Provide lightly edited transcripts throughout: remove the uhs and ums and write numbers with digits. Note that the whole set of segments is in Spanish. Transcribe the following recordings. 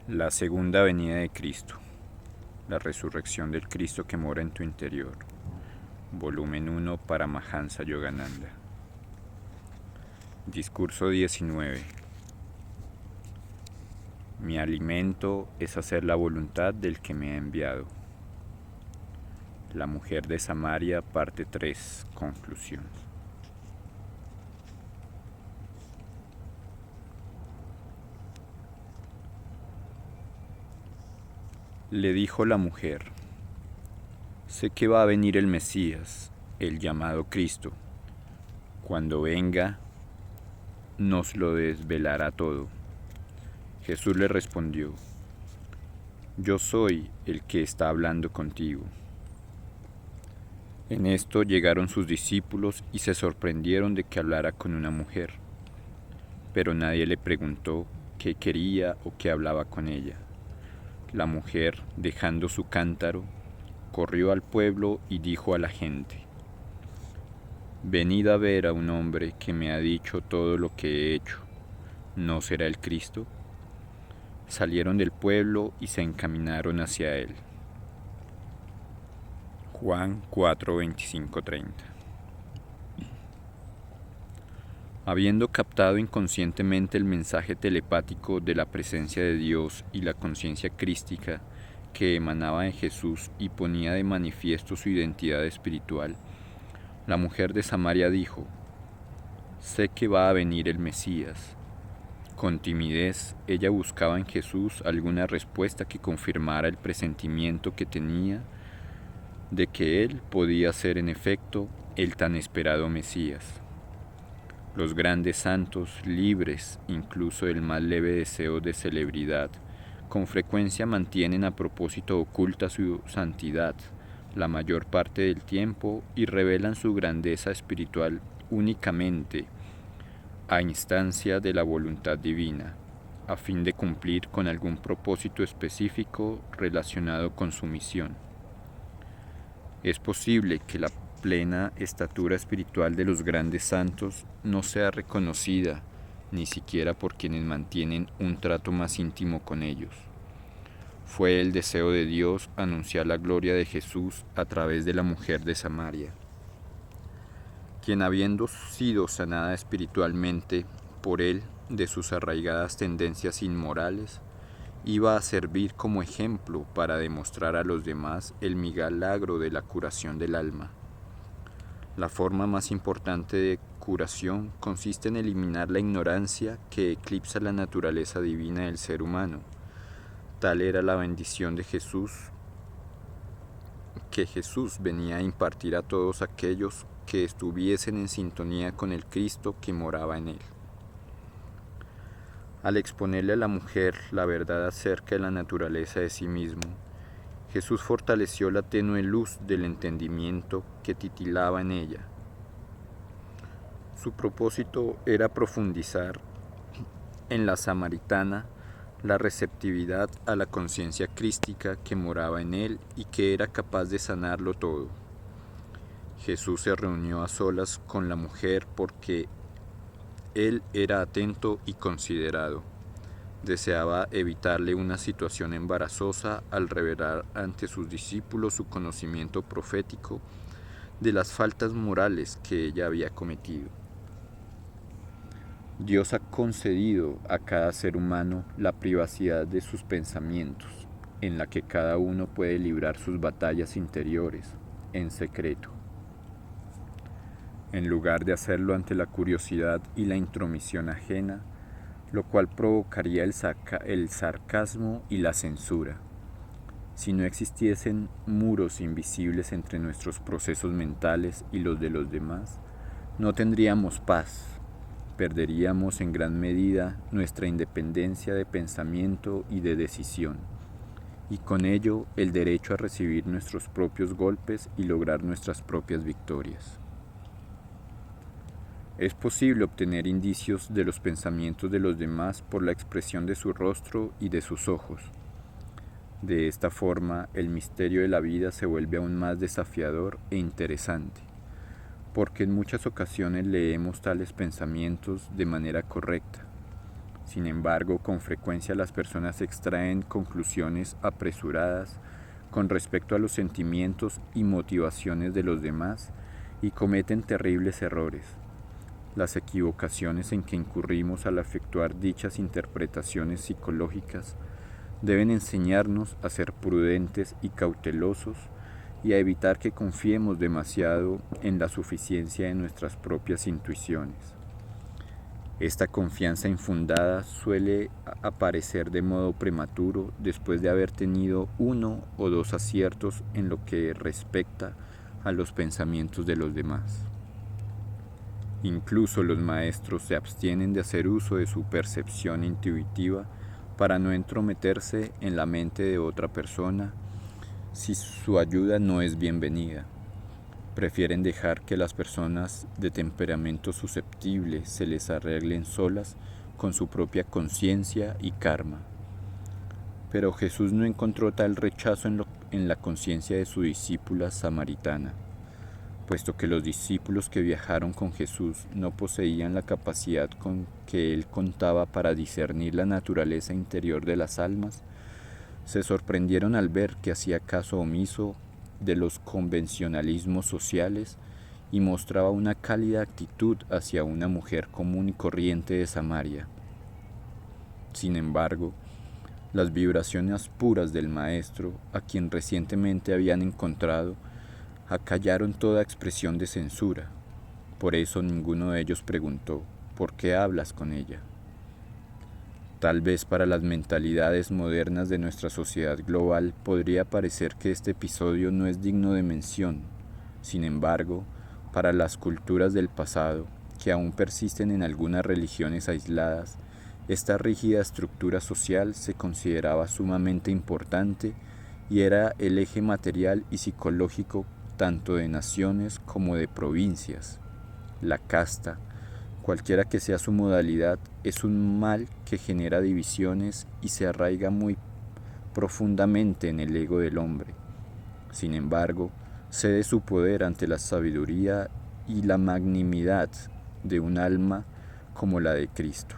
La segunda venida de Cristo, la resurrección del Cristo que mora en tu interior. Volumen 1 para Mahansa Yogananda. Discurso 19. Mi alimento es hacer la voluntad del que me ha enviado. La mujer de Samaria, parte 3, conclusión. Le dijo la mujer: sé que va a venir el Mesías, el llamado Cristo. Cuando venga, nos lo desvelará todo. Jesús le respondió: yo soy el que está hablando contigo. En esto llegaron sus discípulos y se sorprendieron de que hablara con una mujer, pero nadie le preguntó qué quería o qué hablaba con ella. La mujer, dejando su cántaro, corrió al pueblo y dijo a la gente: venid a ver a un hombre que me ha dicho todo lo que he hecho. ¿No será el Cristo? Salieron del pueblo y se encaminaron hacia él. Juan 4:25-30. Habiendo captado inconscientemente el mensaje telepático de la presencia de Dios y la conciencia crística que emanaba de Jesús y ponía de manifiesto su identidad espiritual, la mujer de Samaria dijo: sé que va a venir el Mesías. Con timidez, ella buscaba en Jesús alguna respuesta que confirmara el presentimiento que tenía de que él podía ser en efecto el tan esperado Mesías. Los grandes santos, libres incluso del más leve deseo de celebridad, con frecuencia mantienen a propósito oculta su santidad la mayor parte del tiempo y revelan su grandeza espiritual únicamente a instancia de la voluntad divina, a fin de cumplir con algún propósito específico relacionado con su misión. Es posible que la plena estatura espiritual de los grandes santos no sea reconocida ni siquiera por quienes mantienen un trato más íntimo con ellos. Fue el deseo de Dios anunciar la gloria de Jesús a través de la mujer de Samaria, quien, habiendo sido sanada espiritualmente por él de sus arraigadas tendencias inmorales, iba a servir como ejemplo para demostrar a los demás el milagro de la curación del alma. La forma más importante de curación consiste en eliminar la ignorancia que eclipsa la naturaleza divina del ser humano. Tal era la bendición de Jesús, que Jesús venía a impartir a todos aquellos que estuviesen en sintonía con el Cristo que moraba en él. Al exponerle a la mujer la verdad acerca de la naturaleza de sí mismo, Jesús fortaleció la tenue luz del entendimiento que titilaba en ella. Su propósito era profundizar en la samaritana la receptividad a la conciencia crística que moraba en él y que era capaz de sanarlo todo. Jesús se reunió a solas con la mujer porque él era atento y considerado. Deseaba evitarle una situación embarazosa al revelar ante sus discípulos su conocimiento profético de las faltas morales que ella había cometido. Dios ha concedido a cada ser humano la privacidad de sus pensamientos, en la que cada uno puede librar sus batallas interiores, en secreto. En lugar de hacerlo ante la curiosidad y la intromisión ajena, lo cual provocaría el sarcasmo y la censura. Si no existiesen muros invisibles entre nuestros procesos mentales y los de los demás, no tendríamos paz. Perderíamos en gran medida nuestra independencia de pensamiento y de decisión, y con ello el derecho a recibir nuestros propios golpes y lograr nuestras propias victorias. Es posible obtener indicios de los pensamientos de los demás por la expresión de su rostro y de sus ojos. De esta forma, el misterio de la vida se vuelve aún más desafiador e interesante, porque en muchas ocasiones leemos tales pensamientos de manera correcta, Sin embargo, con frecuencia las personas extraen conclusiones apresuradas con respecto a los sentimientos y motivaciones de los demás y cometen terribles errores. Las equivocaciones en que incurrimos al efectuar dichas interpretaciones psicológicas deben enseñarnos a ser prudentes y cautelosos y a evitar que confiemos demasiado en la suficiencia de nuestras propias intuiciones. Esta confianza infundada suele aparecer de modo prematuro después de haber tenido uno o dos aciertos en lo que respecta a los pensamientos de los demás. Incluso los maestros se abstienen de hacer uso de su percepción intuitiva para no entrometerse en la mente de otra persona si su ayuda no es bienvenida. Prefieren dejar que las personas de temperamento susceptible se les arreglen solas con su propia conciencia y karma. Pero Jesús no encontró tal rechazo en la conciencia de su discípula samaritana, puesto que los discípulos que viajaron con Jesús no poseían la capacidad con que él contaba para discernir la naturaleza interior de las almas. Se sorprendieron al ver que hacía caso omiso de los convencionalismos sociales y mostraba una cálida actitud hacia una mujer común y corriente de Samaria. Sin embargo, las vibraciones puras del maestro, a quien recientemente habían encontrado, acallaron toda expresión de censura. Por eso ninguno de ellos preguntó: ¿por qué hablas con ella? Tal vez para las mentalidades modernas de nuestra sociedad global podría parecer que este episodio no es digno de mención. Sin embargo, para las culturas del pasado, que aún persisten en algunas religiones aisladas, esta rígida estructura social se consideraba sumamente importante y era el eje material y psicológico tanto de naciones como de provincias. La casta, cualquiera que sea su modalidad, es un mal que genera divisiones y se arraiga muy profundamente en el ego del hombre. Sin embargo, cede su poder ante la sabiduría y la magnanimidad de un alma como la de Cristo.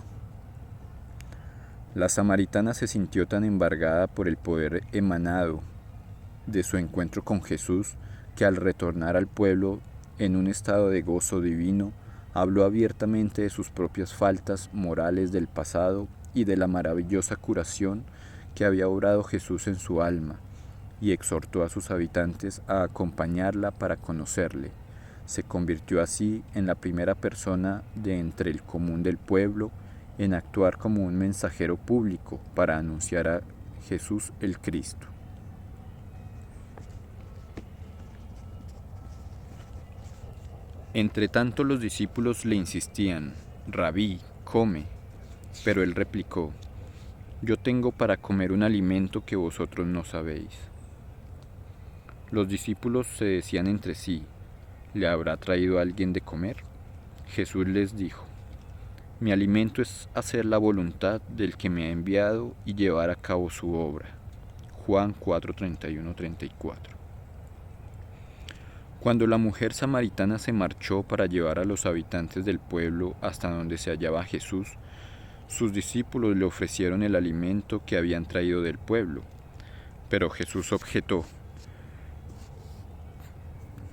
La samaritana se sintió tan embargada por el poder emanado de su encuentro con Jesús que al retornar al pueblo en un estado de gozo divino, habló abiertamente de sus propias faltas morales del pasado y de la maravillosa curación que había obrado Jesús en su alma, y exhortó a sus habitantes a acompañarla para conocerle. Se convirtió así en la primera persona de entre el común del pueblo en actuar como un mensajero público para anunciar a Jesús el Cristo. Entretanto los discípulos le insistían: «Rabí, come». Pero él replicó: «Yo tengo para comer un alimento que vosotros no sabéis». Los discípulos se decían entre sí: ¿le habrá traído alguien de comer? Jesús les dijo: «Mi alimento es hacer la voluntad del que me ha enviado y llevar a cabo su obra». Juan 4:31-34. Cuando la mujer samaritana se marchó para llevar a los habitantes del pueblo hasta donde se hallaba Jesús, sus discípulos le ofrecieron el alimento que habían traído del pueblo. Pero Jesús objetó: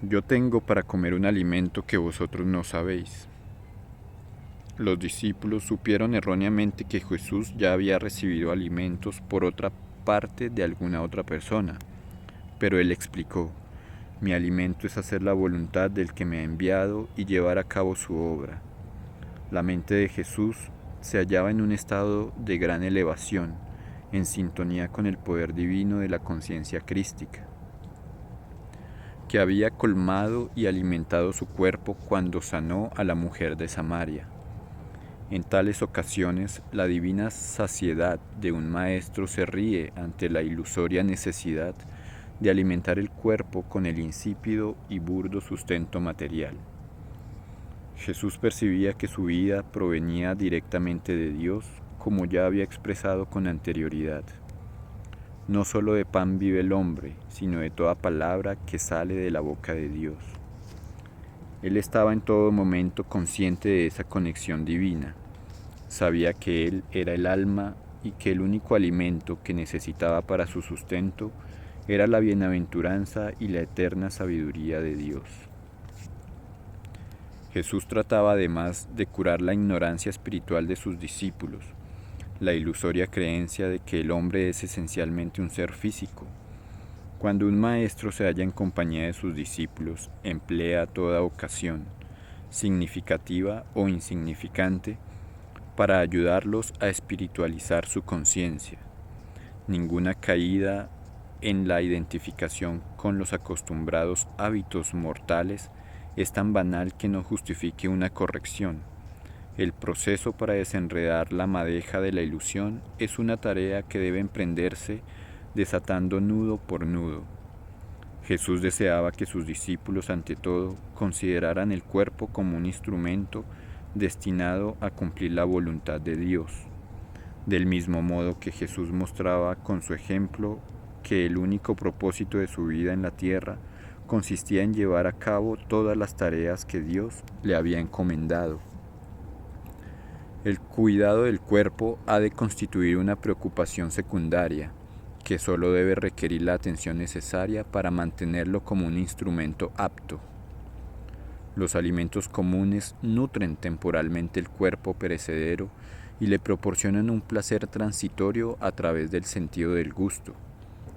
«Yo tengo para comer un alimento que vosotros no sabéis». Los discípulos supieron erróneamente que Jesús ya había recibido alimentos por otra parte de alguna otra persona, pero él explicó: «Mi alimento es hacer la voluntad del que me ha enviado y llevar a cabo su obra». La mente de Jesús se hallaba en un estado de gran elevación, en sintonía con el poder divino de la conciencia crística, que había colmado y alimentado su cuerpo cuando sanó a la mujer de Samaria. En tales ocasiones, la divina saciedad de un maestro se ríe ante la ilusoria necesidad de alimentar el cuerpo con el insípido y burdo sustento material. Jesús percibía que su vida provenía directamente de Dios, como ya había expresado con anterioridad. No solo de pan vive el hombre, sino de toda palabra que sale de la boca de Dios. Él estaba en todo momento consciente de esa conexión divina, Sabía que él era el alma y que el único alimento que necesitaba para su sustento era la bienaventuranza y la eterna sabiduría de Dios. Jesús trataba además de curar la ignorancia espiritual de sus discípulos, la ilusoria creencia de que el hombre es esencialmente un ser físico. Cuando un maestro se halla en compañía de sus discípulos, emplea toda ocasión, significativa o insignificante, para ayudarlos a espiritualizar su conciencia. Ninguna caída en la identificación con los acostumbrados hábitos mortales es tan banal que no justifique una corrección. El proceso para desenredar la madeja de la ilusión es una tarea que debe emprenderse desatando nudo por nudo. Jesús deseaba que sus discípulos, ante todo, consideraran el cuerpo como un instrumento destinado a cumplir la voluntad de Dios. Del mismo modo que Jesús mostraba con su ejemplo que el único propósito de su vida en la tierra consistía en llevar a cabo todas las tareas que Dios le había encomendado. El cuidado del cuerpo ha de constituir una preocupación secundaria, que solo debe requerir la atención necesaria para mantenerlo como un instrumento apto. Los alimentos comunes nutren temporalmente el cuerpo perecedero y le proporcionan un placer transitorio a través del sentido del gusto.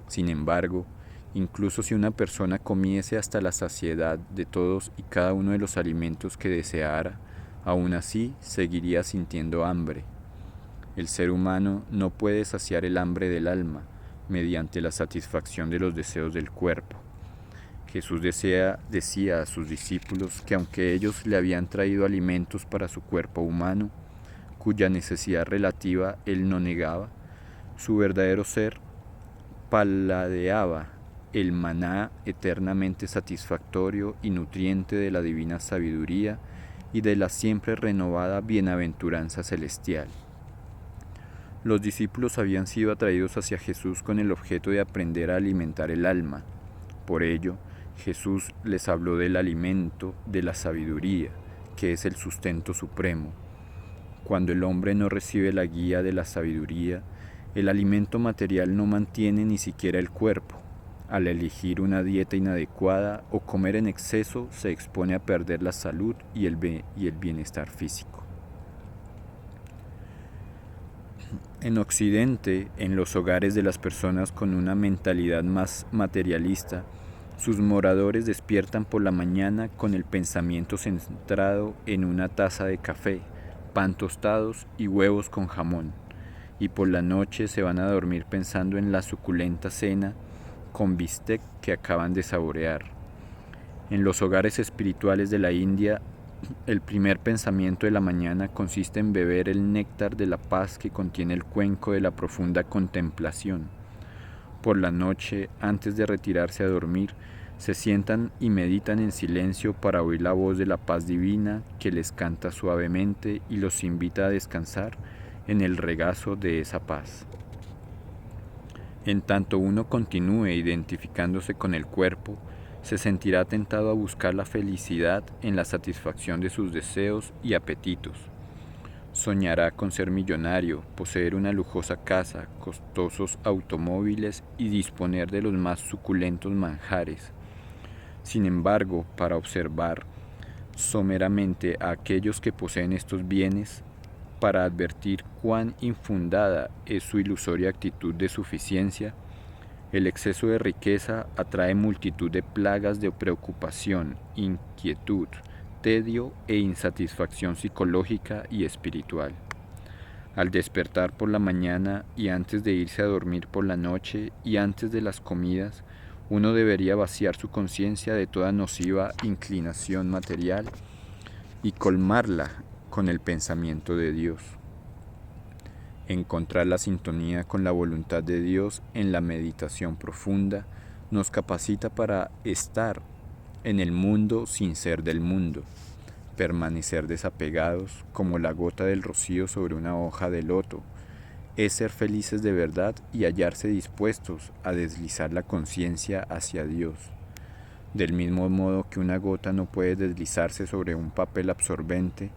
Sin embargo, incluso si una persona comiese hasta la saciedad de todos y cada uno de los alimentos que deseara, aún así seguiría sintiendo hambre. El ser humano no puede saciar el hambre del alma mediante la satisfacción de los deseos del cuerpo. Jesús decía a sus discípulos que aunque ellos le habían traído alimentos para su cuerpo humano, cuya necesidad relativa él no negaba, su verdadero ser paladeaba el maná eternamente satisfactorio y nutriente de la divina sabiduría y de la siempre renovada bienaventuranza celestial. Los discípulos habían sido atraídos hacia Jesús con el objeto de aprender a alimentar el alma. Por ello, Jesús les habló del alimento de la sabiduría, que es el sustento supremo. Cuando el hombre no recibe la guía de la sabiduría, el alimento material no mantiene ni siquiera el cuerpo. Al elegir una dieta inadecuada o comer en exceso, se expone a perder la salud y el bienestar físico. En Occidente, en los hogares de las personas con una mentalidad más materialista, sus moradores despiertan por la mañana con el pensamiento centrado en una taza de café, pan tostados y huevos con jamón, y por la noche se van a dormir pensando en la suculenta cena con bistec que acaban de saborear. En los hogares espirituales de la India, el primer pensamiento de la mañana consiste en beber el néctar de la paz que contiene el cuenco de la profunda contemplación. Por la noche, antes de retirarse a dormir, se sientan y meditan en silencio para oír la voz de la paz divina que les canta suavemente y los invita a descansar en el regazo de esa paz. En tanto uno continúe identificándose con el cuerpo, se sentirá tentado a buscar la felicidad en la satisfacción de sus deseos y apetitos. Soñará con ser millonario, poseer una lujosa casa, costosos automóviles y disponer de los más suculentos manjares. Sin embargo, para observar someramente a aquellos que poseen estos bienes, para advertir cuán infundada es su ilusoria actitud de suficiencia, el exceso de riqueza atrae multitud de plagas de preocupación, inquietud, tedio e insatisfacción psicológica y espiritual. Al despertar por la mañana y antes de irse a dormir por la noche y antes de las comidas, uno debería vaciar su conciencia de toda nociva inclinación material y colmarla con el pensamiento de Dios. Encontrar la sintonía con la voluntad de Dios en la meditación profunda nos capacita para estar en el mundo sin ser del mundo, permanecer desapegados como la gota del rocío sobre una hoja de loto, es ser felices de verdad y hallarse dispuestos a deslizar la conciencia hacia Dios. Del mismo modo que una gota no puede deslizarse sobre un papel absorbente,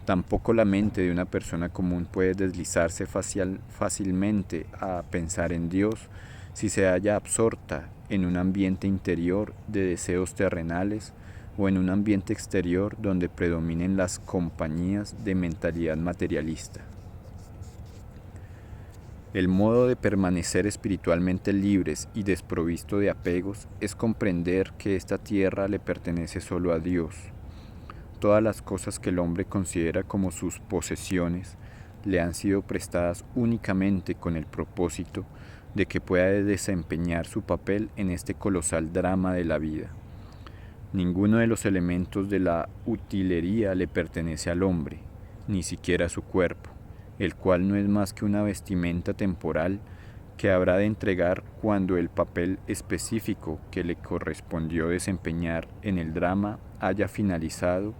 Tampoco la mente de una persona común puede deslizarse fácilmente a pensar en Dios si se halla absorta en un ambiente interior de deseos terrenales o en un ambiente exterior donde predominen las compañías de mentalidad materialista. El modo de permanecer espiritualmente libres y desprovisto de apegos es comprender que esta tierra le pertenece solo a Dios. Todas las cosas que el hombre considera como sus posesiones le han sido prestadas únicamente con el propósito de que pueda desempeñar su papel en este colosal drama de la vida. Ninguno de los elementos de la utilería le pertenece al hombre, ni siquiera su cuerpo, el cual no es más que una vestimenta temporal que habrá de entregar cuando el papel específico que le correspondió desempeñar en el drama haya finalizado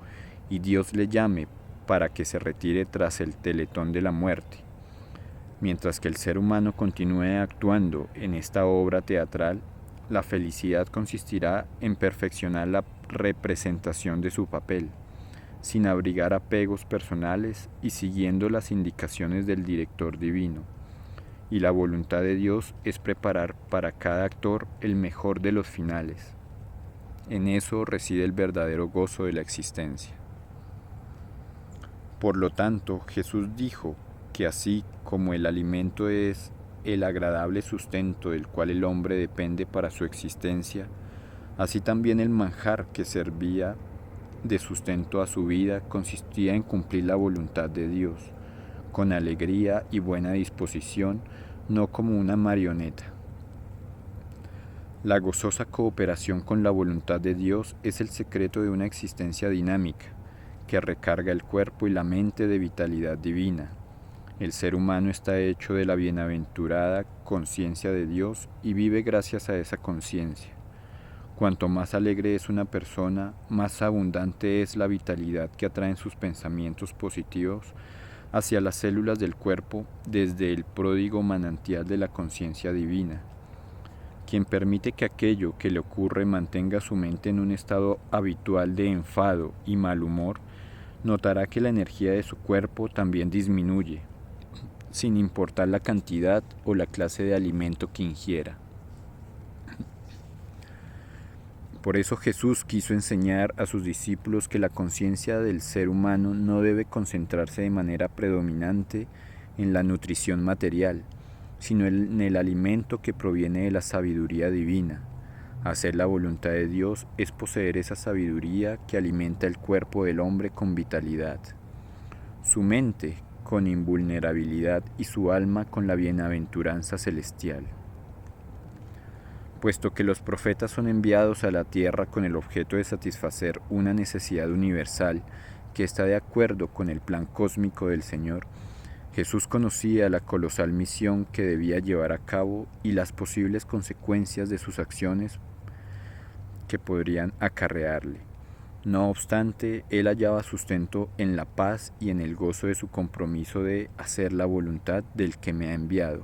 y Dios le llame para que se retire tras el teletón de la muerte. Mientras que el ser humano continúe actuando en esta obra teatral, la felicidad consistirá en perfeccionar la representación de su papel, sin abrigar apegos personales y siguiendo las indicaciones del director divino. Y la voluntad de Dios es preparar para cada actor el mejor de los finales. En eso reside el verdadero gozo de la existencia. Por lo tanto, Jesús dijo que así como el alimento es el agradable sustento del cual el hombre depende para su existencia, así también el manjar que servía de sustento a su vida consistía en cumplir la voluntad de Dios, con alegría y buena disposición, no como una marioneta. La gozosa cooperación con la voluntad de Dios es el secreto de una existencia dinámica, que recarga el cuerpo y la mente de vitalidad divina. El ser humano está hecho de la bienaventurada conciencia de Dios y vive gracias a esa conciencia. Cuanto más alegre es una persona, más abundante es la vitalidad que atraen sus pensamientos positivos hacia las células del cuerpo desde el pródigo manantial de la conciencia divina. Quien permite que aquello que le ocurre mantenga su mente en un estado habitual de enfado y mal humor, notará que la energía de su cuerpo también disminuye, sin importar la cantidad o la clase de alimento que ingiera. Por eso Jesús quiso enseñar a sus discípulos que la conciencia del ser humano no debe concentrarse de manera predominante en la nutrición material, sino en el alimento que proviene de la sabiduría divina. Hacer la voluntad de Dios es poseer esa sabiduría que alimenta el cuerpo del hombre con vitalidad, su mente con invulnerabilidad y su alma con la bienaventuranza celestial. Puesto que los profetas son enviados a la tierra con el objeto de satisfacer una necesidad universal que está de acuerdo con el plan cósmico del Señor, Jesús conocía la colosal misión que debía llevar a cabo y las posibles consecuencias de sus acciones que podrían acarrearle. No obstante, él hallaba sustento en la paz y en el gozo de su compromiso de hacer la voluntad del que me ha enviado,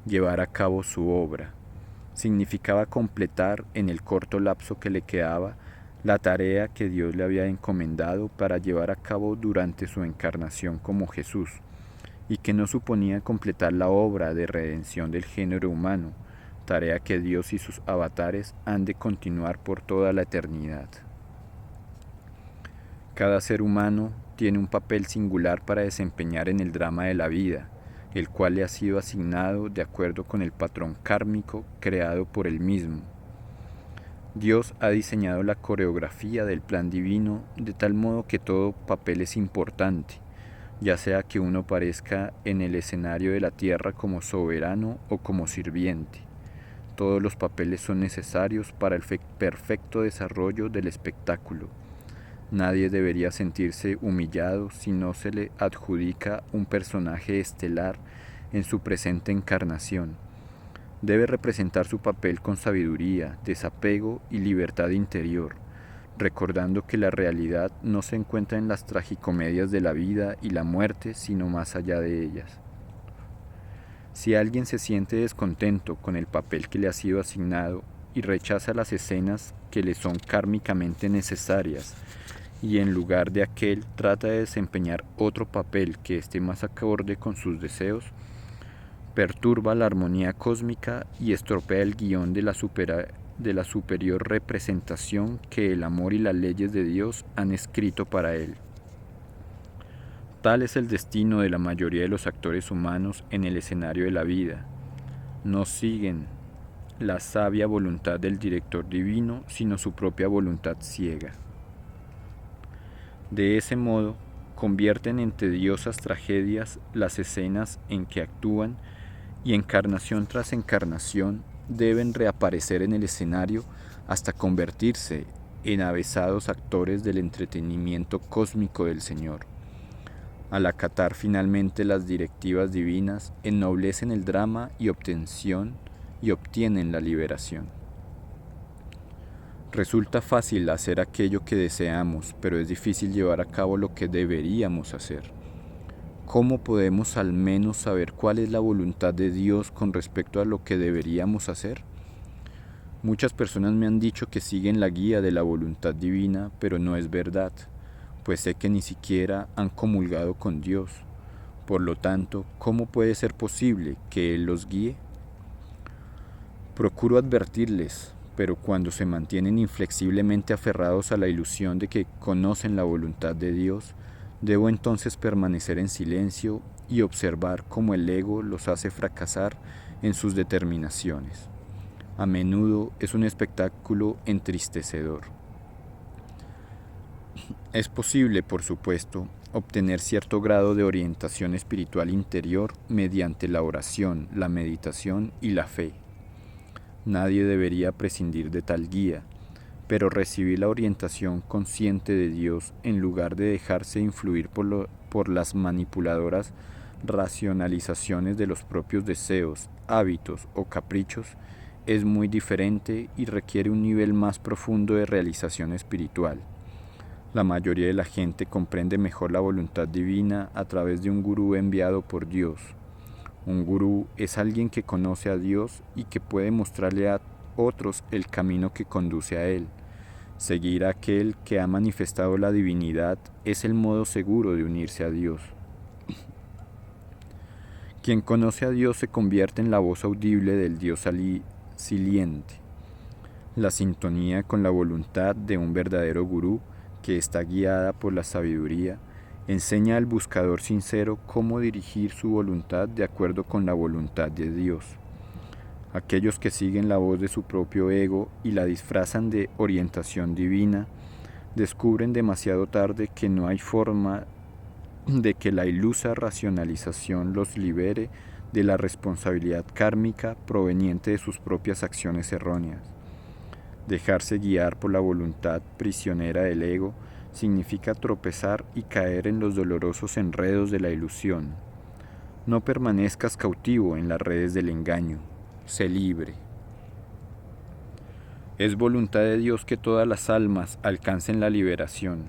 llevar a cabo su obra. Significaba completar en el corto lapso que le quedaba la tarea que Dios le había encomendado para llevar a cabo durante su encarnación como Jesús, y que no suponía completar la obra de redención del género humano, tarea que Dios y sus avatares han de continuar por toda la eternidad. Cada ser humano tiene un papel singular para desempeñar en el drama de la vida, el cual le ha sido asignado de acuerdo con el patrón kármico creado por él mismo. Dios ha diseñado la coreografía del plan divino de tal modo que todo papel es importante, ya sea que uno aparezca en el escenario de la tierra como soberano o como sirviente. Todos los papeles son necesarios para el perfecto desarrollo del espectáculo. Nadie debería sentirse humillado si no se le adjudica un personaje estelar en su presente encarnación. Debe representar su papel con sabiduría, desapego y libertad interior, recordando que la realidad no se encuentra en las tragicomedias de la vida y la muerte, sino más allá de ellas. Si alguien se siente descontento con el papel que le ha sido asignado y rechaza las escenas que le son kármicamente necesarias, y en lugar de aquel trata de desempeñar otro papel que esté más acorde con sus deseos, perturba la armonía cósmica y estropea el guión de la superior representación que el amor y las leyes de Dios han escrito para él. Tal es el destino de la mayoría de los actores humanos en el escenario de la vida. No siguen la sabia voluntad del director divino, sino su propia voluntad ciega. De ese modo, convierten en tediosas tragedias las escenas en que actúan y encarnación tras encarnación deben reaparecer en el escenario hasta convertirse en avesados actores del entretenimiento cósmico del Señor. Al acatar finalmente las directivas divinas, ennoblecen el drama y obtienen la liberación. Resulta fácil hacer aquello que deseamos, pero es difícil llevar a cabo lo que deberíamos hacer. ¿Cómo podemos al menos saber cuál es la voluntad de Dios con respecto a lo que deberíamos hacer? Muchas personas me han dicho que siguen la guía de la voluntad divina, pero no es verdad, pues sé que ni siquiera han comulgado con Dios. Por lo tanto, ¿cómo puede ser posible que Él los guíe? Procuro advertirles, pero cuando se mantienen inflexiblemente aferrados a la ilusión de que conocen la voluntad de Dios, debo entonces permanecer en silencio y observar cómo el ego los hace fracasar en sus determinaciones. A menudo es un espectáculo entristecedor. Es posible, por supuesto, obtener cierto grado de orientación espiritual interior mediante la oración, la meditación y la fe. Nadie debería prescindir de tal guía, pero recibir la orientación consciente de Dios en lugar de dejarse influir por las manipuladoras racionalizaciones de los propios deseos, hábitos o caprichos es muy diferente y requiere un nivel más profundo de realización espiritual. La mayoría de la gente comprende mejor la voluntad divina a través de un gurú enviado por Dios. Un gurú es alguien que conoce a Dios y que puede mostrarle a otros el camino que conduce a Él. Seguir a aquel que ha manifestado la divinidad es el modo seguro de unirse a Dios. Quien conoce a Dios se convierte en la voz audible del Dios siliente. La sintonía con la voluntad de un verdadero gurú que está guiada por la sabiduría, enseña al buscador sincero cómo dirigir su voluntad de acuerdo con la voluntad de Dios. Aquellos que siguen la voz de su propio ego y la disfrazan de orientación divina, descubren demasiado tarde que no hay forma de que la ilusa racionalización los libere de la responsabilidad kármica proveniente de sus propias acciones erróneas. Dejarse guiar por la voluntad prisionera del ego significa tropezar y caer en los dolorosos enredos de la ilusión. No permanezcas cautivo en las redes del engaño, sé libre. Es voluntad de Dios que todas las almas alcancen la liberación.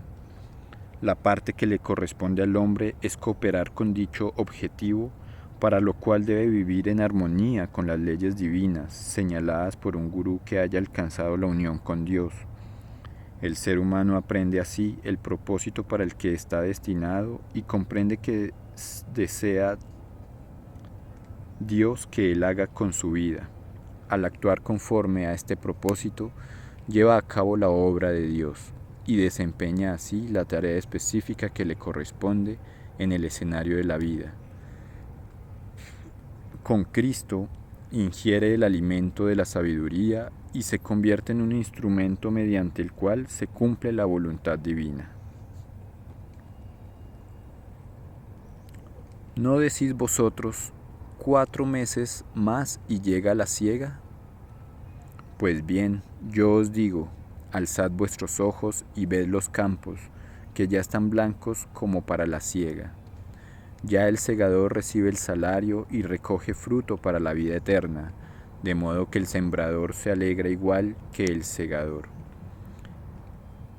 La parte que le corresponde al hombre es cooperar con dicho objetivo, para lo cual debe vivir en armonía con las leyes divinas señaladas por un gurú que haya alcanzado la unión con Dios. El ser humano aprende así el propósito para el que está destinado y comprende que desea Dios que él haga con su vida. Al actuar conforme a este propósito, lleva a cabo la obra de Dios y desempeña así la tarea específica que le corresponde en el escenario de la vida. Con Cristo ingiere el alimento de la sabiduría y se convierte en un instrumento mediante el cual se cumple la voluntad divina. ¿No decís vosotros, 4 meses más y llega la siega? Pues bien, yo os digo, alzad vuestros ojos y ved los campos, que ya están blancos como para la siega. Ya el segador recibe el salario y recoge fruto para la vida eterna, de modo que el sembrador se alegra igual que el segador.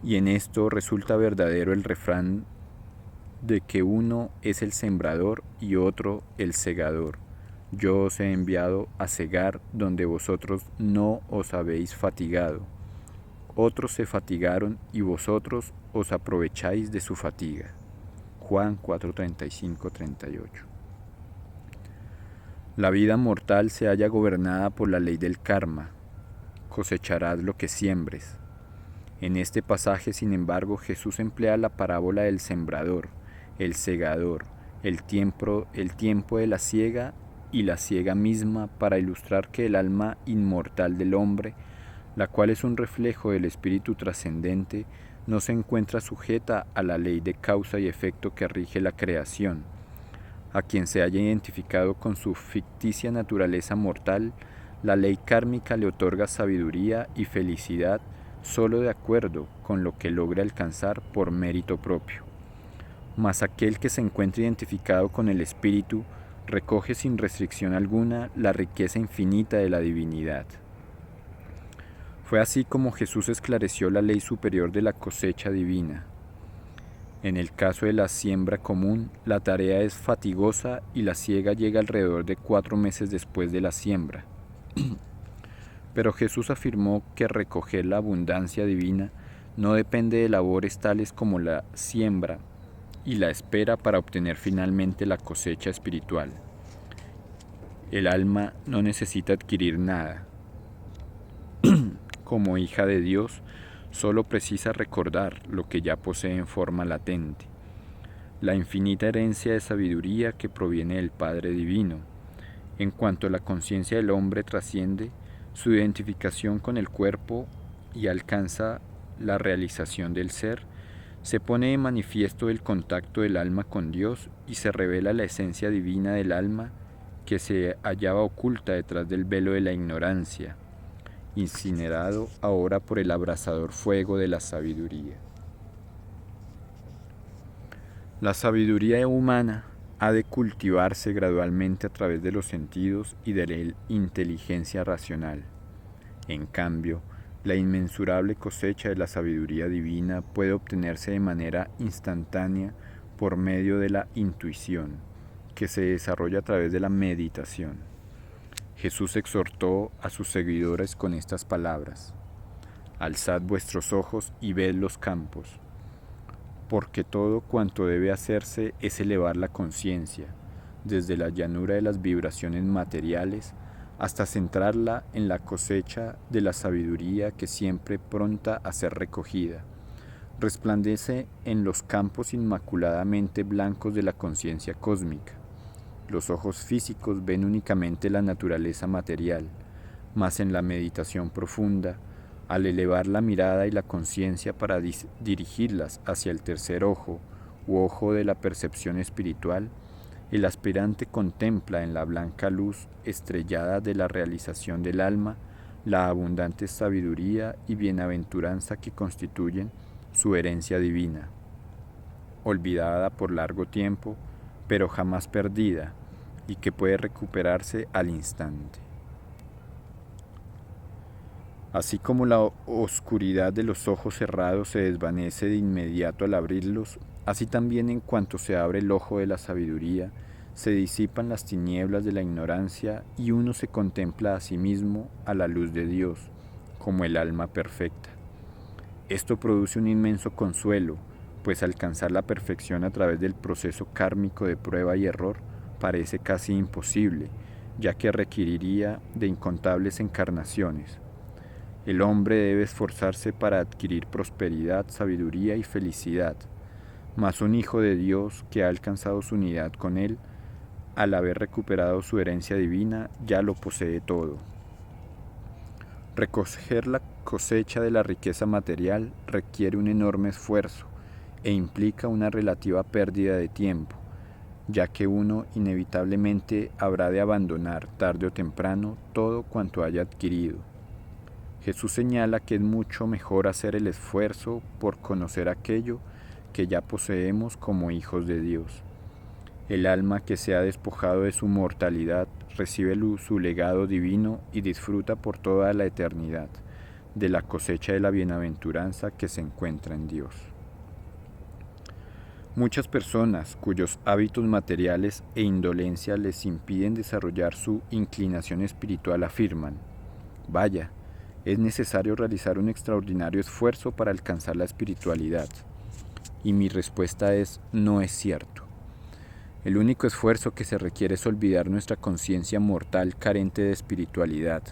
Y en esto resulta verdadero el refrán de que uno es el sembrador y otro el segador. Yo os he enviado a segar donde vosotros no os habéis fatigado. otros se fatigaron y vosotros os aprovecháis de su fatiga. Juan 4:35-38. La vida mortal se halla gobernada por la ley del karma. Cosecharás lo que siembres. En este pasaje, sin embargo, Jesús emplea la parábola del sembrador, el segador, el tiempo de la siega y la siega misma para ilustrar que el alma inmortal del hombre, la cual es un reflejo del espíritu trascendente, no se encuentra sujeta a la ley de causa y efecto que rige la creación. A quien se haya identificado con su ficticia naturaleza mortal, la ley kármica le otorga sabiduría y felicidad solo de acuerdo con lo que logre alcanzar por mérito propio. Mas aquel que se encuentra identificado con el espíritu recoge sin restricción alguna la riqueza infinita de la divinidad. Fue así como Jesús esclareció la ley superior de la cosecha divina. En el caso de la siembra común, la tarea es fatigosa y la siega llega alrededor de 4 meses después de la siembra. Pero Jesús afirmó que recoger la abundancia divina no depende de labores tales como la siembra y la espera para obtener finalmente la cosecha espiritual. El alma no necesita adquirir nada. Como hija de Dios, solo precisa recordar lo que ya posee en forma latente, la infinita herencia de sabiduría que proviene del Padre Divino. En cuanto la conciencia del hombre trasciende su identificación con el cuerpo y alcanza la realización del ser, se pone de manifiesto el contacto del alma con Dios y se revela la esencia divina del alma que se hallaba oculta detrás del velo de la ignorancia, incinerado ahora por el abrasador fuego de la sabiduría. La sabiduría humana ha de cultivarse gradualmente a través de los sentidos y de la inteligencia racional. En cambio, la inmensurable cosecha de la sabiduría divina puede obtenerse de manera instantánea por medio de la intuición, que se desarrolla a través de la meditación. Jesús exhortó a sus seguidores con estas palabras: «Alzad vuestros ojos y ved los campos, porque todo cuanto debe hacerse es elevar la conciencia, desde la llanura de las vibraciones materiales hasta centrarla en la cosecha de la sabiduría que siempre pronta a ser recogida. Resplandece en los campos inmaculadamente blancos de la conciencia cósmica. Los ojos físicos ven únicamente la naturaleza material, mas en la meditación profunda, al elevar la mirada y la conciencia para dirigirlas hacia el tercer ojo u ojo de la percepción espiritual, el aspirante contempla en la blanca luz estrellada de la realización del alma la abundante sabiduría y bienaventuranza que constituyen su herencia divina, olvidada por largo tiempo, pero jamás perdida, y que puede recuperarse al instante. Así como la oscuridad de los ojos cerrados se desvanece de inmediato al abrirlos, así también en cuanto se abre el ojo de la sabiduría, se disipan las tinieblas de la ignorancia y uno se contempla a sí mismo a la luz de Dios, como el alma perfecta. Esto produce un inmenso consuelo, pues alcanzar la perfección a través del proceso kármico de prueba y error parece casi imposible, ya que requeriría de incontables encarnaciones. El hombre debe esforzarse para adquirir prosperidad, sabiduría y felicidad, mas un hijo de Dios que ha alcanzado su unidad con Él, al haber recuperado su herencia divina, ya lo posee todo. Recoger la cosecha de la riqueza material requiere un enorme esfuerzo e implica una relativa pérdida de tiempo, ya que uno inevitablemente habrá de abandonar tarde o temprano todo cuanto haya adquirido. Jesús señala que es mucho mejor hacer el esfuerzo por conocer aquello que ya poseemos como hijos de Dios. El alma que se ha despojado de su mortalidad recibe su legado divino y disfruta por toda la eternidad de la cosecha de la bienaventuranza que se encuentra en Dios. Muchas personas cuyos hábitos materiales e indolencia les impiden desarrollar su inclinación espiritual afirman: «Vaya, Es necesario realizar un extraordinario esfuerzo para alcanzar la espiritualidad. Y mi respuesta es: no es cierto. El único esfuerzo que se requiere es olvidar nuestra conciencia mortal carente de espiritualidad.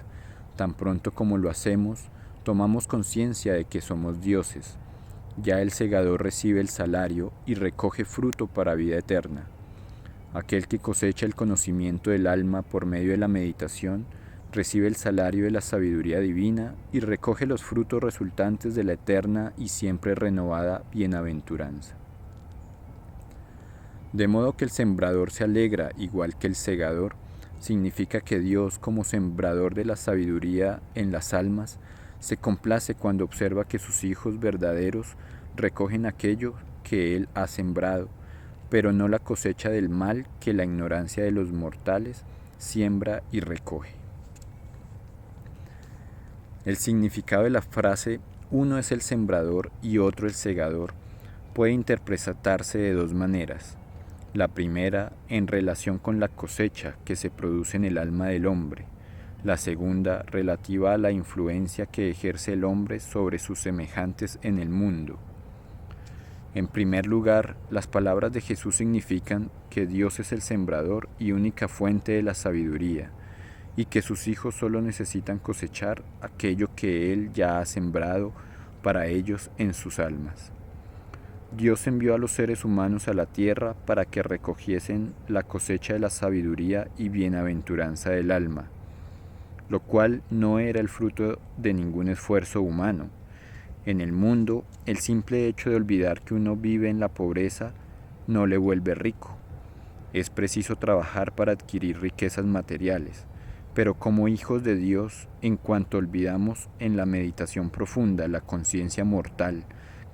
Tan pronto como lo hacemos, tomamos conciencia de que somos dioses. Ya el segador recibe el salario y recoge fruto para vida eterna. Aquel que cosecha el conocimiento del alma por medio de la meditación, recibe el salario de la sabiduría divina y recoge los frutos resultantes de la eterna y siempre renovada bienaventuranza. De modo que el sembrador se alegra igual que el segador, significa que Dios, como sembrador de la sabiduría en las almas, se complace cuando observa que sus hijos verdaderos recogen aquello que Él ha sembrado, pero no la cosecha del mal que la ignorancia de los mortales siembra y recoge. El significado de la frase "uno es el sembrador y otro el segador" puede interpretarse de dos maneras. La primera, en relación con la cosecha que se produce en el alma del hombre. La segunda, relativa a la influencia que ejerce el hombre sobre sus semejantes en el mundo. En primer lugar, las palabras de Jesús significan que Dios es el sembrador y única fuente de la sabiduría, y que sus hijos solo necesitan cosechar aquello que Él ya ha sembrado para ellos en sus almas. Dios envió a los seres humanos a la tierra para que recogiesen la cosecha de la sabiduría y bienaventuranza del alma, lo cual no era el fruto de ningún esfuerzo humano. En el mundo, el simple hecho de olvidar que uno vive en la pobreza no le vuelve rico. Es preciso trabajar para adquirir riquezas materiales, pero como hijos de Dios, en cuanto olvidamos en la meditación profunda la conciencia mortal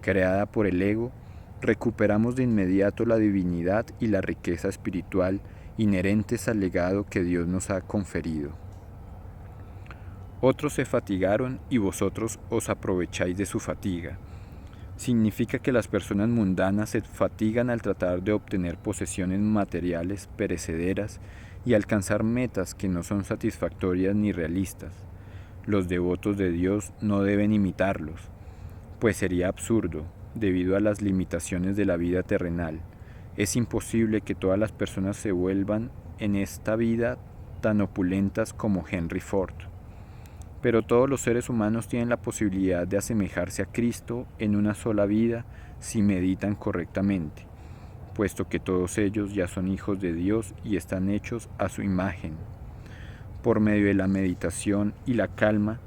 creada por el ego, recuperamos de inmediato la divinidad y la riqueza espiritual inherentes al legado que Dios nos ha conferido. Otros se fatigaron y vosotros os aprovecháis de su fatiga. Significa que las personas mundanas se fatigan al tratar de obtener posesiones materiales perecederas y alcanzar metas que no son satisfactorias ni realistas. Los devotos de Dios no deben imitarlos, pues sería absurdo, debido a las limitaciones de la vida terrenal. Es imposible que todas las personas se vuelvan en esta vida tan opulentas como Henry Ford. Pero todos los seres humanos tienen la posibilidad de asemejarse a Cristo en una sola vida si meditan correctamente, puesto que todos ellos ya son hijos de Dios y están hechos a su imagen. Por medio de la meditación y la calma,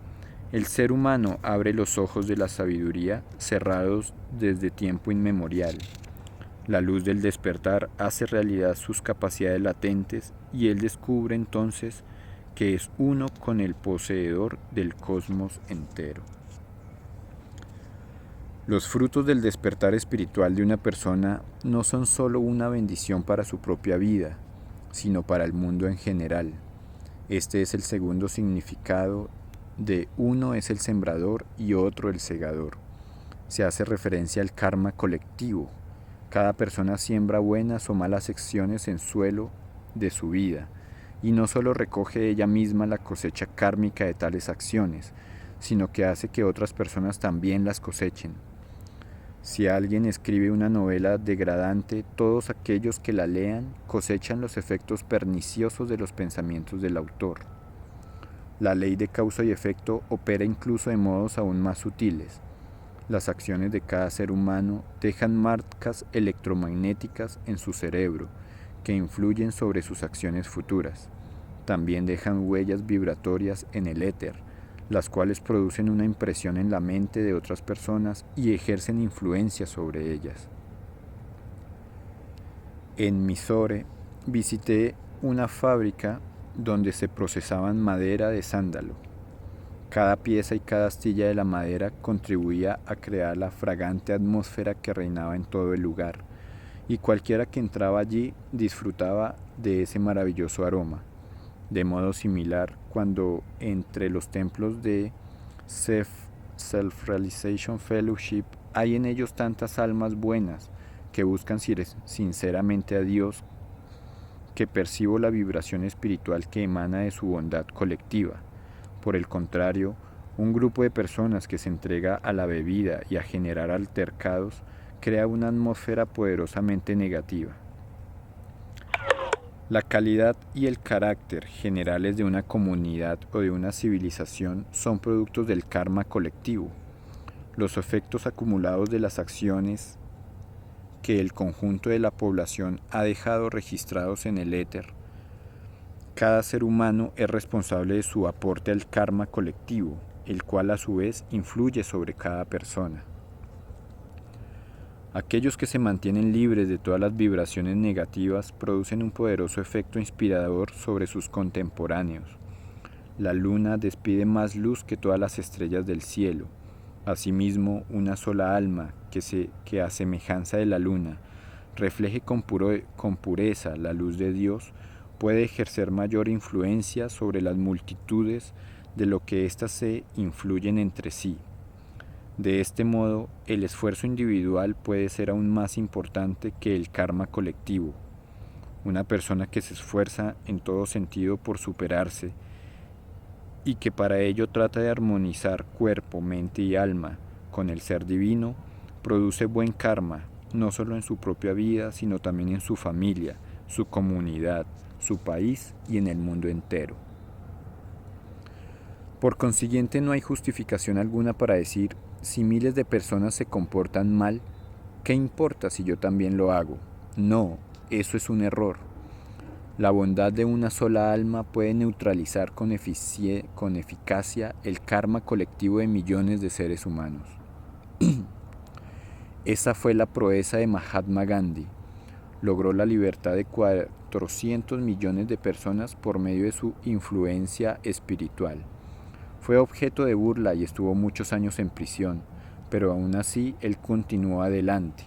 el ser humano abre los ojos de la sabiduría cerrados desde tiempo inmemorial. La luz del despertar hace realidad sus capacidades latentes y él descubre entonces que es uno con el poseedor del cosmos entero. Los frutos del despertar espiritual de una persona no son solo una bendición para su propia vida, sino para el mundo en general. Este es el segundo significado de uno es el sembrador y otro el segador. Se hace referencia al karma colectivo. Cada persona siembra buenas o malas acciones en suelo de su vida, y no solo recoge ella misma la cosecha kármica de tales acciones, sino que hace que otras personas también las cosechen. Si alguien escribe una novela degradante, todos aquellos que la lean cosechan los efectos perniciosos de los pensamientos del autor. La ley de causa y efecto opera incluso de modos aún más sutiles. Las acciones de cada ser humano dejan marcas electromagnéticas en su cerebro que influyen sobre sus acciones futuras. También dejan huellas vibratorias en el éter, las cuales producen una impresión en la mente de otras personas y ejercen influencia sobre ellas. En Mysore visité una fábrica donde se procesaban madera de sándalo. Cada pieza y cada astilla de la madera contribuía a crear la fragante atmósfera que reinaba en todo el lugar, y cualquiera que entraba allí disfrutaba de ese maravilloso aroma. De modo similar, cuando entre los templos de Self-Realization Fellowship hay en ellos tantas almas buenas que buscan sinceramente a Dios, que percibo la vibración espiritual que emana de su bondad colectiva. Por el contrario, Un grupo de personas que se entrega a la bebida y a generar altercados crea una atmósfera poderosamente negativa. La calidad y el carácter generales de una comunidad o de una civilización son productos del karma colectivo, los efectos acumulados de las acciones que el conjunto de la población ha dejado registrados en el éter. Cada ser humano es responsable de su aporte al karma colectivo, el cual a su vez influye sobre cada persona. Aquellos que se mantienen libres de todas las vibraciones negativas producen un poderoso efecto inspirador sobre sus contemporáneos. La luna despide más luz que todas las estrellas del cielo. Asimismo, una sola alma que a semejanza de la luna refleje con pureza la luz de Dios puede ejercer mayor influencia sobre las multitudes de lo que éstas se influyen entre sí. De este modo, el esfuerzo individual puede ser aún más importante que el karma colectivo. Una persona que se esfuerza en todo sentido por superarse y que para ello trata de armonizar cuerpo, mente y alma con el ser divino, produce buen karma, no solo en su propia vida, sino también en su familia, su comunidad, su país y en el mundo entero. Por consiguiente, no hay justificación alguna para decir, si miles de personas se comportan mal, ¿qué importa si yo también lo hago? No, eso es un error. La bondad de una sola alma puede neutralizar con eficacia el karma colectivo de millones de seres humanos. Esa fue la proeza de Mahatma Gandhi. Logró la libertad de 400 millones de personas por medio de su influencia espiritual. Fue objeto de burla y estuvo muchos años en prisión, pero aún así él continuó adelante.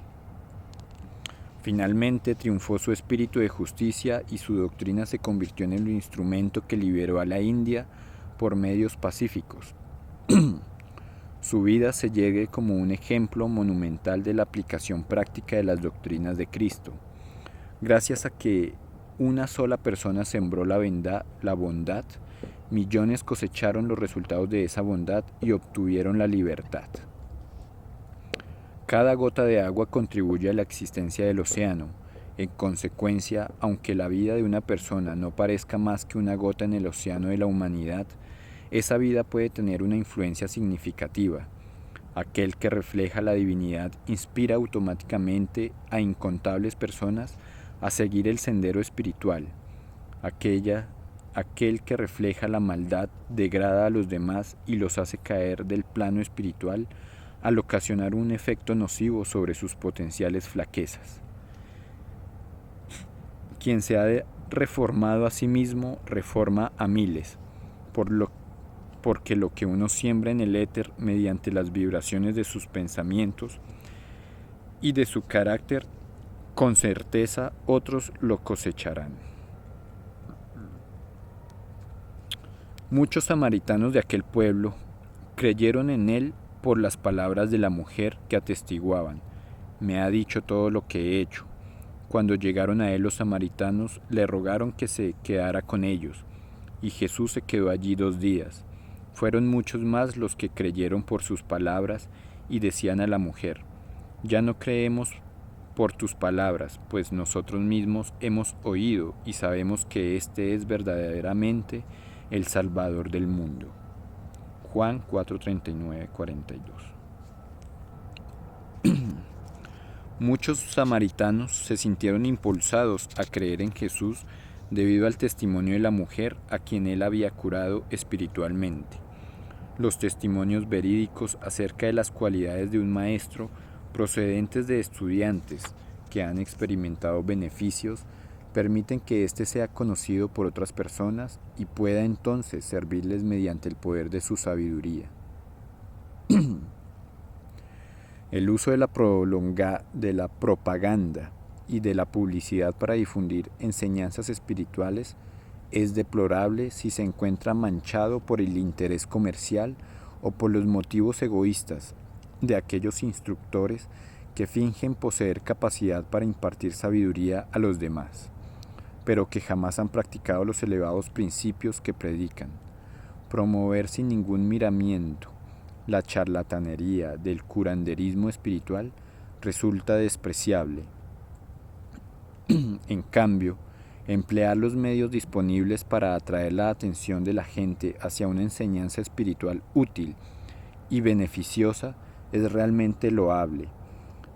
Finalmente triunfó su espíritu de justicia y su doctrina se convirtió en el instrumento que liberó a la India por medios pacíficos. Su vida se llegue como un ejemplo monumental de la aplicación práctica de las doctrinas de Cristo. Gracias a que una sola persona sembró la bondad, millones cosecharon los resultados de esa bondad y obtuvieron la libertad. Cada gota de agua contribuye a la existencia del océano. En consecuencia, aunque la vida de una persona no parezca más que una gota en el océano de la humanidad, esa vida puede tener una influencia significativa. Aquel que refleja la divinidad inspira automáticamente a incontables personas a seguir el sendero espiritual. Aquel que refleja la maldad degrada a los demás y los hace caer del plano espiritual al ocasionar un efecto nocivo sobre sus potenciales flaquezas. Quien se ha reformado a sí mismo reforma a miles, porque lo que uno siembra en el éter mediante las vibraciones de sus pensamientos y de su carácter, con certeza otros lo cosecharán. Muchos samaritanos de aquel pueblo creyeron en él por las palabras de la mujer que atestiguaban, me ha dicho todo lo que he hecho. Cuando llegaron a él los samaritanos, le rogaron que se quedara con ellos, y Jesús se quedó allí 2 días. Fueron muchos más los que creyeron por sus palabras y decían a la mujer, ya no creemos por tus palabras, pues nosotros mismos hemos oído y sabemos que este es verdaderamente el Salvador del mundo. Juan 4:39-42. Muchos samaritanos se sintieron impulsados a creer en Jesús debido al testimonio de la mujer a quien él había curado espiritualmente. Los testimonios verídicos acerca de las cualidades de un maestro procedentes de estudiantes que han experimentado beneficios permiten que éste sea conocido por otras personas y pueda entonces servirles mediante el poder de su sabiduría. El uso de la propaganda y de la publicidad para difundir enseñanzas espirituales es deplorable si se encuentra manchado por el interés comercial o por los motivos egoístas de aquellos instructores que fingen poseer capacidad para impartir sabiduría a los demás, pero que jamás han practicado los elevados principios que predican. Promover sin ningún miramiento la charlatanería del curanderismo espiritual resulta despreciable. En cambio, emplear los medios disponibles para atraer la atención de la gente hacia una enseñanza espiritual útil y beneficiosa es realmente loable.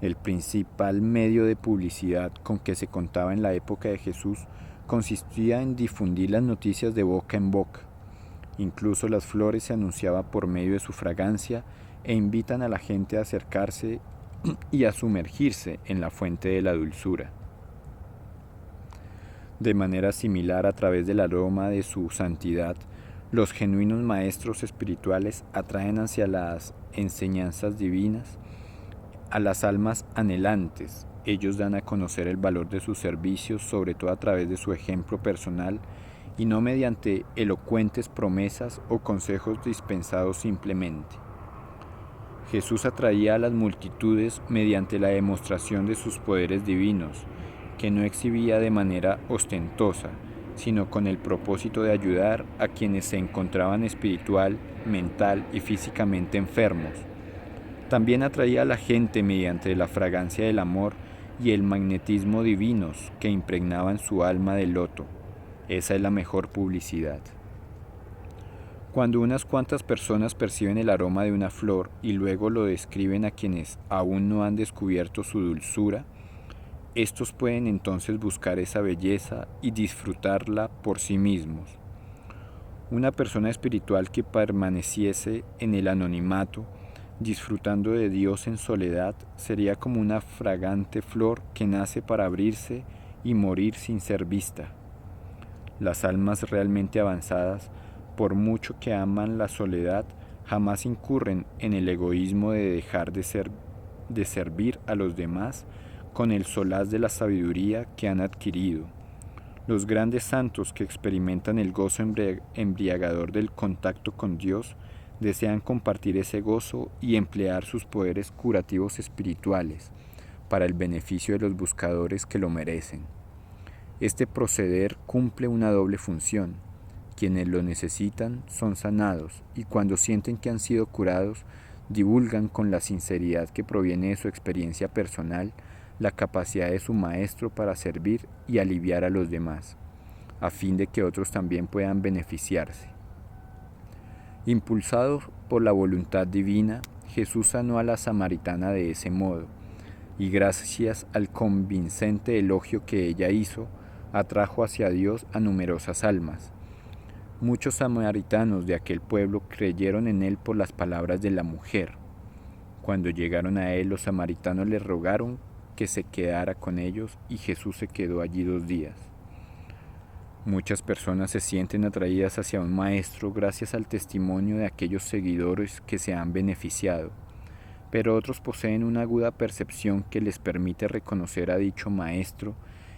El principal medio de publicidad con que se contaba en la época de Jesús consistía en difundir las noticias de boca en boca. Incluso las flores se anunciaban por medio de su fragancia e invitan a la gente a acercarse y a sumergirse en la fuente de la dulzura. De manera similar, a través del aroma de su santidad, los genuinos maestros espirituales atraen hacia las enseñanzas divinas a las almas anhelantes. Ellos dan a conocer el valor de sus servicios, sobre todo a través de su ejemplo personal y no mediante elocuentes promesas o consejos dispensados simplemente. Jesús atraía a las multitudes mediante la demostración de sus poderes divinos, que no exhibía de manera ostentosa, sino con el propósito de ayudar a quienes se encontraban espiritual, mental y físicamente enfermos. También atraía a la gente mediante la fragancia del amor y el magnetismo divinos que impregnaban su alma de loto. Esa es la mejor publicidad. Cuando unas cuantas personas perciben el aroma de una flor y luego lo describen a quienes aún no han descubierto su dulzura, estos pueden entonces buscar esa belleza y disfrutarla por sí mismos. Una persona espiritual que permaneciese en el anonimato, disfrutando de Dios en soledad, sería como una fragante flor que nace para abrirse y morir sin ser vista. Las almas realmente avanzadas, por mucho que aman la soledad, jamás incurren en el egoísmo de dejar de servir a los demás con el solaz de la sabiduría que han adquirido. Los grandes santos que experimentan el gozo embriagador del contacto con Dios desean compartir ese gozo y emplear sus poderes curativos espirituales para el beneficio de los buscadores que lo merecen. Este proceder cumple una doble función. Quienes lo necesitan son sanados y cuando sienten que han sido curados, divulgan con la sinceridad que proviene de su experiencia personal la capacidad de su maestro para servir y aliviar a los demás, a fin de que otros también puedan beneficiarse. Impulsado por la voluntad divina, Jesús sanó a la samaritana de ese modo, y gracias al convincente elogio que ella hizo, atrajo hacia Dios a numerosas almas. Muchos samaritanos de aquel pueblo creyeron en él por las palabras de la mujer. Cuando llegaron a él, los samaritanos le rogaron que se quedara con ellos y Jesús se quedó allí 2 días. Muchas personas se sienten atraídas hacia un maestro gracias al testimonio de aquellos seguidores que se han beneficiado, pero otros poseen una aguda percepción que les permite reconocer a dicho maestro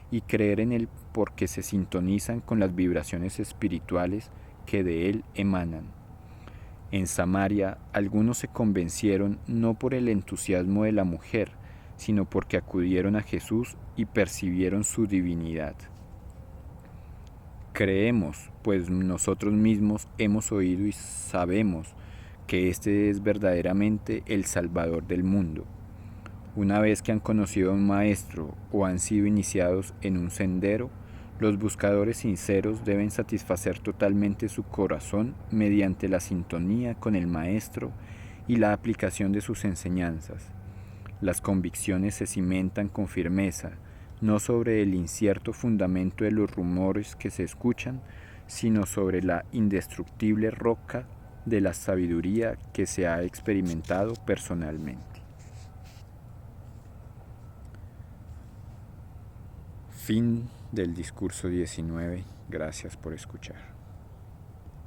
y creer en él porque se sintonizan con las vibraciones espirituales que de él emanan. En Samaria, algunos se convencieron no por el entusiasmo de la mujer, sino porque acudieron a Jesús y percibieron su divinidad. Creemos, pues nosotros mismos hemos oído y sabemos que este es verdaderamente el Salvador del mundo. Una vez que han conocido a un maestro o han sido iniciados en un sendero, los buscadores sinceros deben satisfacer totalmente su corazón mediante la sintonía con el maestro y la aplicación de sus enseñanzas. Las convicciones se cimentan con firmeza, no sobre el incierto fundamento de los rumores que se escuchan, sino sobre la indestructible roca de la sabiduría que se ha experimentado personalmente. Fin del discurso 19. Gracias por escuchar.